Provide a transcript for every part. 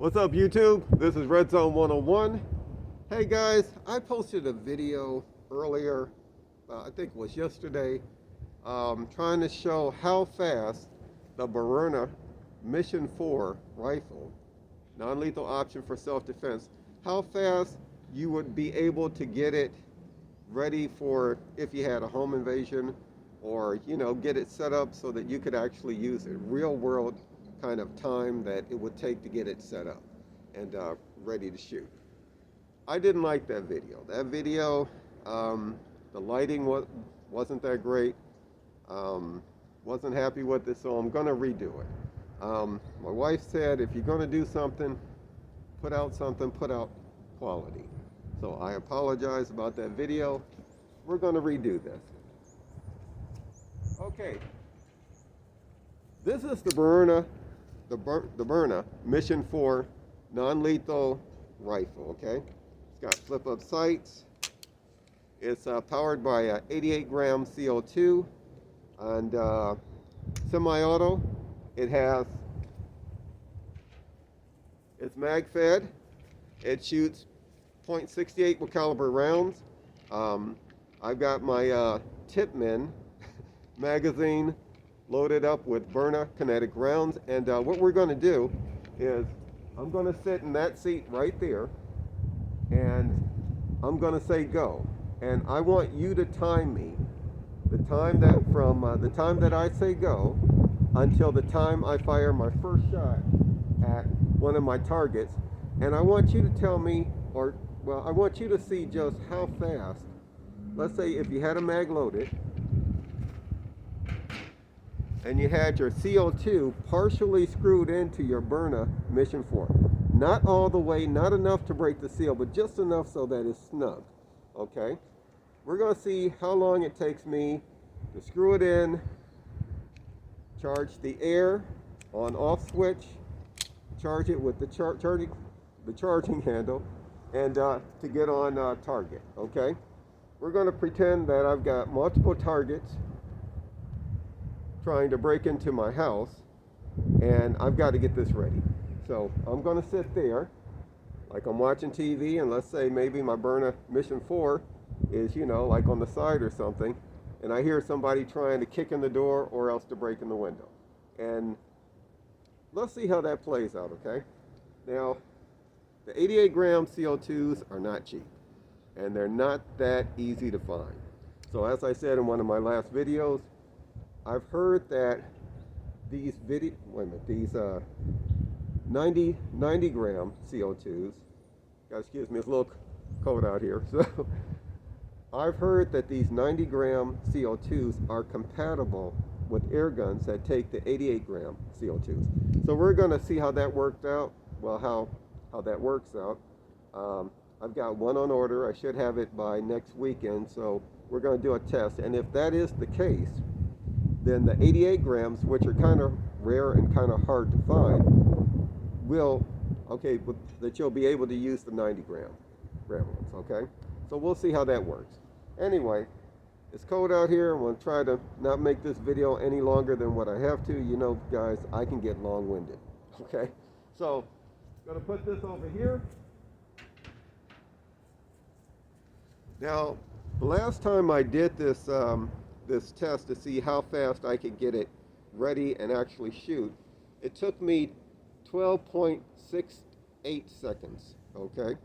What's up, YouTube? This is Red Zone 101. Hey guys, I posted a video earlier, I think it was yesterday, trying to show how fast the Byrna Mission 4 rifle, non-lethal option for self-defense, how fast you would be able to get it ready for if you had a home invasion, or get it set up so that you could actually use it. Real world kind of time that it would take to get it set up and ready to shoot. I didn't like that video. That video, the lighting wasn't that great. Wasn't happy with it, so I'm gonna redo it. My wife said, if you're gonna do something, put out quality. So I apologize about that video. We're gonna redo this. Okay. This is the Byrna Mission 4 non-lethal rifle, okay? It's got flip-up sights. It's powered by a 88 gram CO2 and semi-auto. It's mag-fed. It shoots .68 caliber rounds. I've got my Tipman magazine loaded up with Byrna kinetic rounds, and what we're going to do is I'm going to sit in that seat right there, and I'm going to say go, and I want you to time me the time that from the time that I say go until the time I fire my first shot at one of my targets. And I want you to tell me, I want you to see just how fast, let's say if you had a mag loaded and you had your CO2 partially screwed into your Byrna Mission 4. Not all the way, not enough to break the seal, but just enough so that it's snug, okay? We're gonna see how long it takes me to screw it in, charge the air on-off switch, charge it with the charging handle, and to get on target, okay? We're gonna pretend that I've got multiple targets trying to break into my house, and I've got to get this ready. So I'm going to sit there like I'm watching TV, and let's say maybe my Byrna Mission 4 is like on the side or something, and I hear somebody trying to kick in the door or else to break in the window. And let's see how that plays out, okay? Now, the 88 gram CO2s are not cheap, and they're not that easy to find. So as I said in one of my last videos, I've heard that these 90 gram CO2s, guys, excuse me, it's a little cold out here. So I've heard that these 90 gram CO2s are compatible with air guns that take the 88 gram CO2s. So we're going to see how that worked out. Well, how that works out. I've got one on order. I should have it by next weekend. So we're going to do a test. And if that is the case, then the 88 grams, which are kind of rare and kind of hard to find, that you'll be able to use the 90 gram ones, okay? So we'll see how that works. Anyway, it's cold out here. I'm going to try to not make this video any longer than what I have to. Guys, I can get long-winded, okay? So, I'm going to put this over here. Now, the last time I did this this test to see how fast I could get it ready and actually shoot, it took me 12.68 seconds, okay?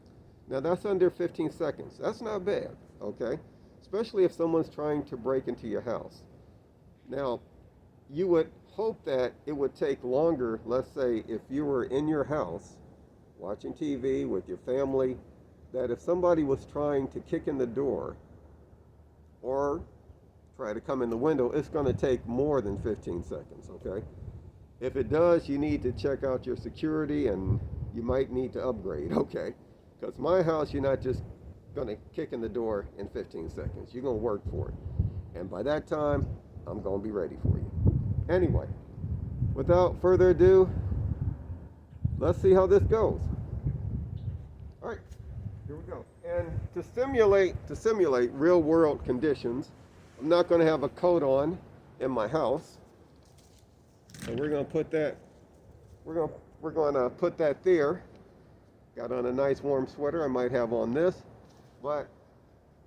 Now that's under 15 seconds. That's not bad, okay? Especially if someone's trying to break into your house. Now, you would hope that it would take longer, let's say if you were in your house watching TV with your family, that if somebody was trying to kick in the door or try to come in the window, it's going to take more than 15 seconds, okay? If it does, you need to check out your security, and you might need to upgrade, okay? Because my house, you're not just going to kick in the door in 15 seconds. You're going to work for it. And by that time, I'm going to be ready for you. Anyway, without further ado, let's see how this goes. All right, here we go. And to simulate real world conditions, I'm not going to have a coat on in my house, and we're going to we're going to put that there. Got on a nice warm sweater. I might have on this, but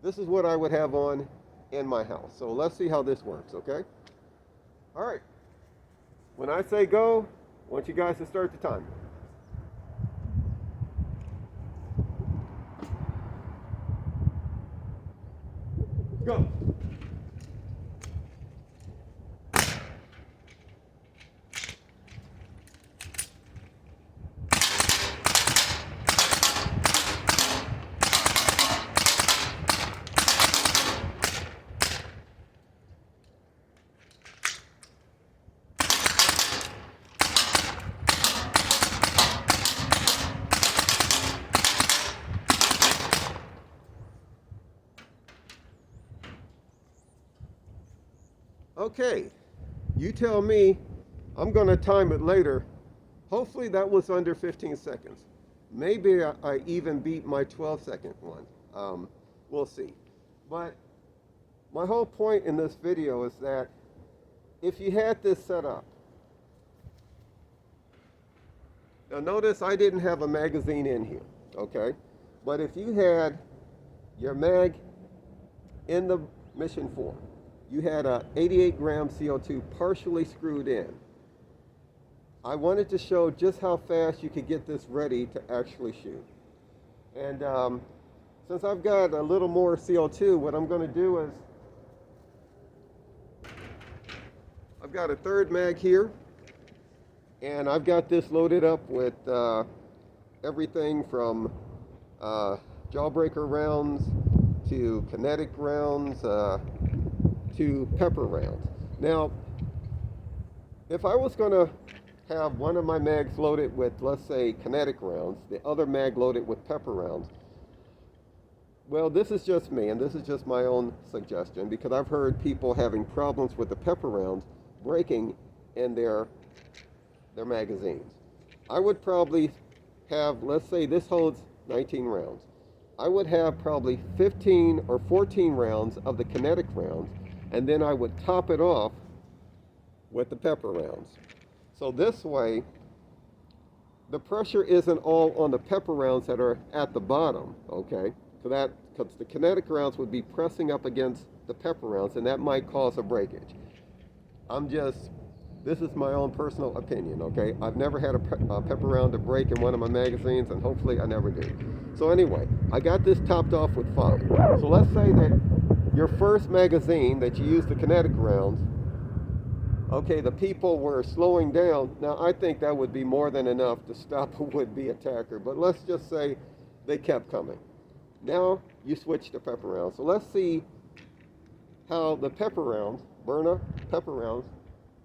this is what I would have on in my house. So let's see how this works, okay? All right. When I say go, I want you guys to start the timer. Go. Okay, you tell me. I'm going to time it later. Hopefully that was under 15 seconds. Maybe I even beat my 12-second one. We'll see. But my whole point in this video is that if you had this set up, now notice I didn't have a magazine in here, okay? But if you had your mag in the Mission 4, you had a 88 gram CO2 partially screwed in. I wanted to show just how fast you could get this ready to actually shoot. And since I've got a little more CO2, what I'm going to do is, I've got a third mag here, and I've got this loaded up with everything from jawbreaker rounds to kinetic rounds to pepper rounds. Now, if I was going to have one of my mags loaded with, let's say, kinetic rounds, the other mag loaded with pepper rounds, well, this is just me, and this is just my own suggestion, because I've heard people having problems with the pepper rounds breaking in their magazines. I would probably have, let's say this holds 19 rounds. I would have probably 15 or 14 rounds of the kinetic rounds, and then I would top it off with the pepper rounds. So this way, the pressure isn't all on the pepper rounds that are at the bottom, okay? So that, because the kinetic rounds would be pressing up against the pepper rounds, and that might cause a breakage. This is my own personal opinion, okay? I've never had a pepper round to break in one of my magazines, and hopefully I never do. So anyway, I got this topped off with 5. So let's say that your first magazine that you use the kinetic rounds, okay, the people were slowing down. Now, I think that would be more than enough to stop a would-be attacker, but let's just say they kept coming. Now, you switch to pepper rounds. So let's see how the pepper rounds, Byrna pepper rounds,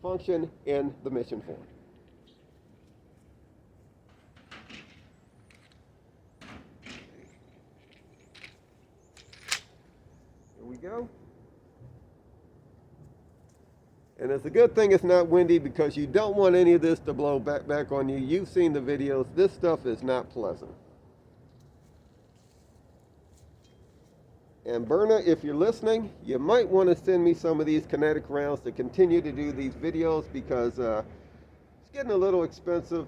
function in the Mission 4. Here we go. And it's a good thing it's not windy, because you don't want any of this to blow back on you. You've seen the videos. This stuff is not pleasant. And Byrna, if you're listening, you might want to send me some of these kinetic rounds to continue to do these videos, because it's getting a little expensive.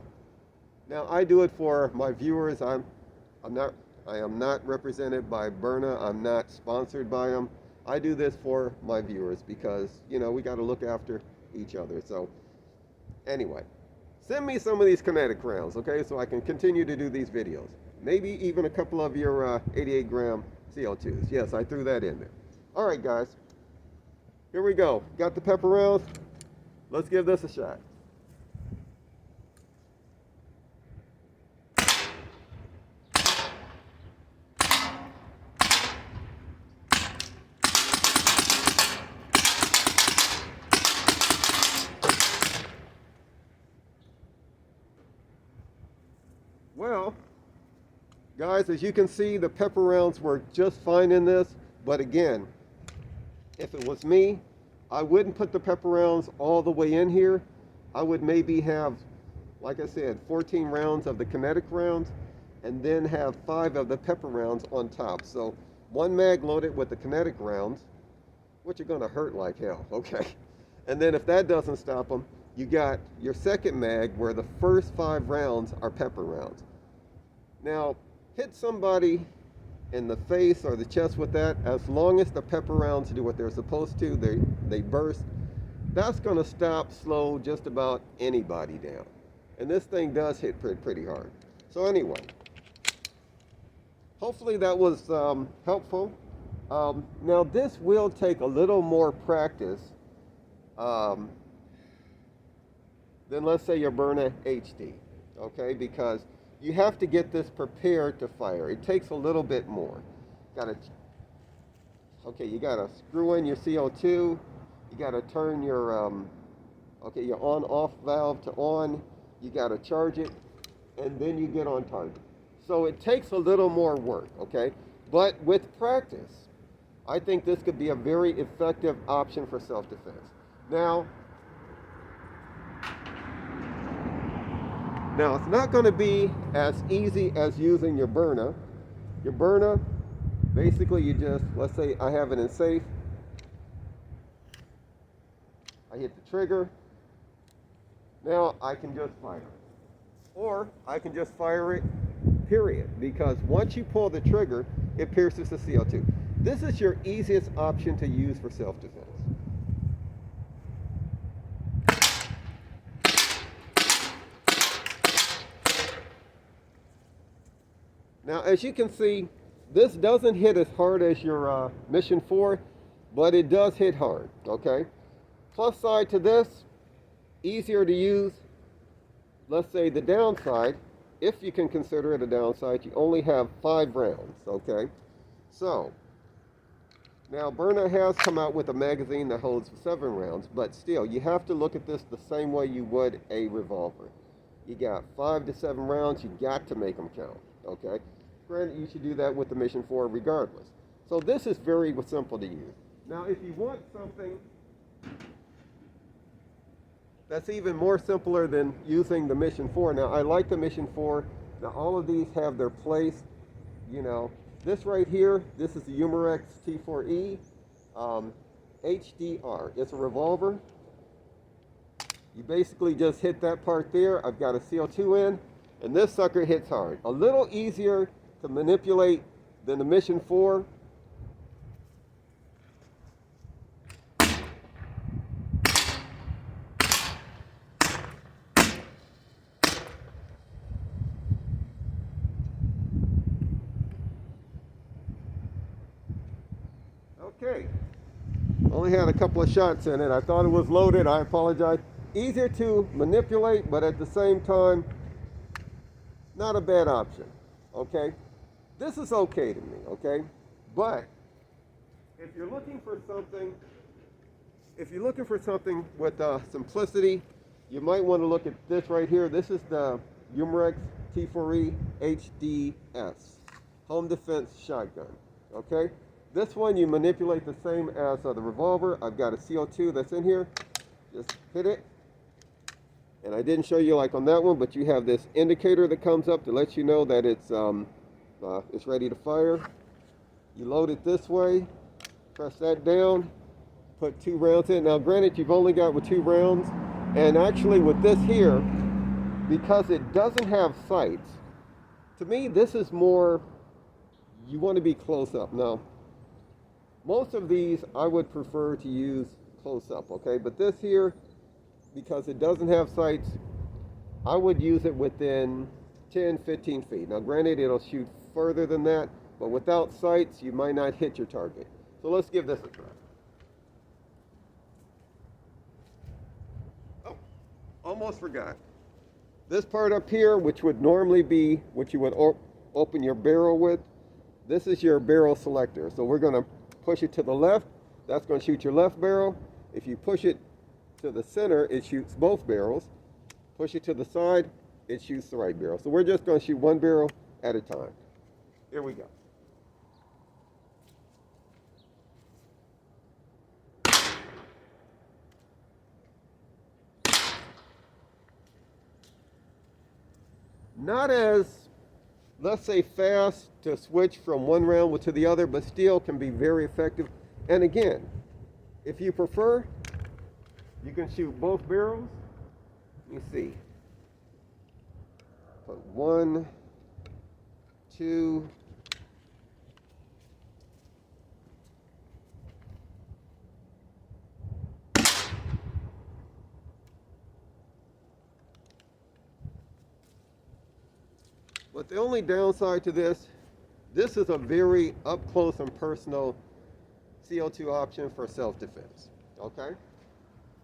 Now, I do it for my viewers. I am not represented by Byrna. I'm not sponsored by them. I do this for my viewers, because, you know, we got to look after each other. So anyway, send me some of these kinetic rounds, okay, so I can continue to do these videos. Maybe even a couple of your 88 gram CO2s. Yes, I threw that in there. All right, guys, here we go. Got the pepper rounds. Let's give this a shot. Well, guys, as you can see, the pepper rounds work just fine in this. But again, if it was me, I wouldn't put the pepper rounds all the way in here. I would maybe have, like I said, 14 rounds of the kinetic rounds, and then have 5 of the pepper rounds on top. So one mag loaded with the kinetic rounds, which are going to hurt like hell, okay? And then if that doesn't stop them, You got your second mag where the first 5 rounds are pepper rounds. Now, hit somebody in the face or the chest with that, as long as the pepper rounds do what they're supposed to, they burst, that's going to stop, slow just about anybody down. And this thing does hit pretty hard. So anyway, hopefully that was helpful. Now this will take a little more practice than, let's say, your Byrna HD, okay? Because you have to get this prepared to fire. It takes a little bit more. You gotta screw in your CO2. You gotta turn your your on-off valve to on. You gotta charge it, and then you get on target. So it takes a little more work, okay? But with practice, I think this could be a very effective option for self-defense. Now, it's not going to be as easy as using your Byrna. Your Byrna, basically you just, let's say I have it in safe. I hit the trigger. Now I can just fire it. Or I can just fire it, period. Because once you pull the trigger, it pierces the CO2. This is your easiest option to use for self-defense. Now, as you can see, this doesn't hit as hard as your Mission 4, but it does hit hard, okay? Plus side to this, easier to use. Let's say the downside, if you can consider it a downside, you only have 5 rounds, okay? So, now Byrna has come out with a magazine that holds 7 rounds, but still, you have to look at this the same way you would a revolver. You got 5 to 7 rounds, you got to make them count, okay? Granted, you should do that with the Mission 4 regardless. So this is very simple to use. Now, if you want something that's even more simpler than using the Mission 4. Now, I like the Mission 4. Now, all of these have their place. You know, this right here, this is the Umarex T4E HDR. It's a revolver. You basically just hit that part there. I've got a CO2 in, and this sucker hits hard. A little easier to manipulate than the Mission 4. Okay, only had a couple of shots in it. I thought it was loaded. I apologize. Easier to manipulate, but at the same time, not a bad option. Okay, this is okay to me. Okay, but if you're looking for something, with simplicity, you might want to look at this right here. This is the Umarex T4E HDS Home Defense Shotgun. Okay. This one you manipulate the same as the revolver. I've got a CO2 that's in here. Just hit it. And I didn't show you like on that one, but you have this indicator that comes up to let you know that it's ready to fire. You load it this way. Press that down. Put 2 rounds in. Now granted, you've only got with 2 rounds. And actually with this here, because it doesn't have sights, to me this is more, you want to be close up. Now, most of these I would prefer to use close up, okay? But this here, because it doesn't have sights, I would use it within 10, 15 feet. Now granted, it'll shoot further than that, but without sights, you might not hit your target. So let's give this a try. Oh, almost forgot. This part up here, which would normally be what you would open your barrel with, this is your barrel selector. So we're gonna push it to the left, that's going to shoot your left barrel. If you push it to the center, it shoots both barrels. Push it to the side, it shoots the right barrel. So we're just going to shoot one barrel at a time. Here we go. Not as, let's say, fast to switch from one round to the other, but still can be very effective. And again, if you prefer, you can shoot both barrels. Let me see. Put 1, 2. But the only downside to this is a very up close and personal CO2 option for self-defense. Okay?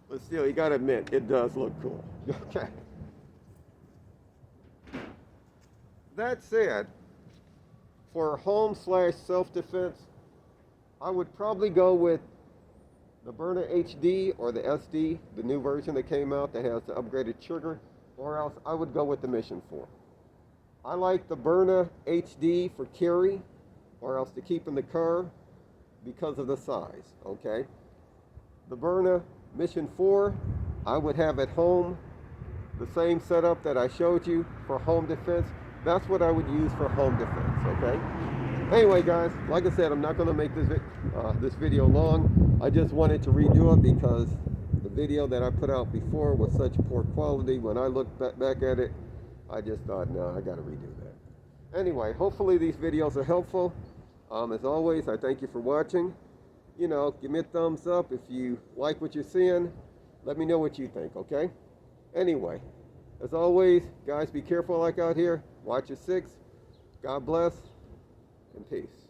But still, you gotta admit, it does look cool. Okay. That said, for home/self-defense, I would probably go with the Byrna HD or the SD, the new version that came out that has the upgraded trigger, or else I would go with the Mission 4. I like the Byrna HD for carry, or else to keep in the car because of the size, okay? The Byrna Mission 4, I would have at home the same setup that I showed you for home defense. That's what I would use for home defense, okay? Anyway, guys, like I said, I'm not going to make this video long. I just wanted to redo it because the video that I put out before was such poor quality. When I looked back at it, I just thought, no, I got to redo that. Anyway, hopefully these videos are helpful. As always, I thank you for watching. You know, give me a thumbs up if you like what you're seeing. Let me know what you think, okay? Anyway, as always, guys, be careful like out here. Watch your six. God bless and peace.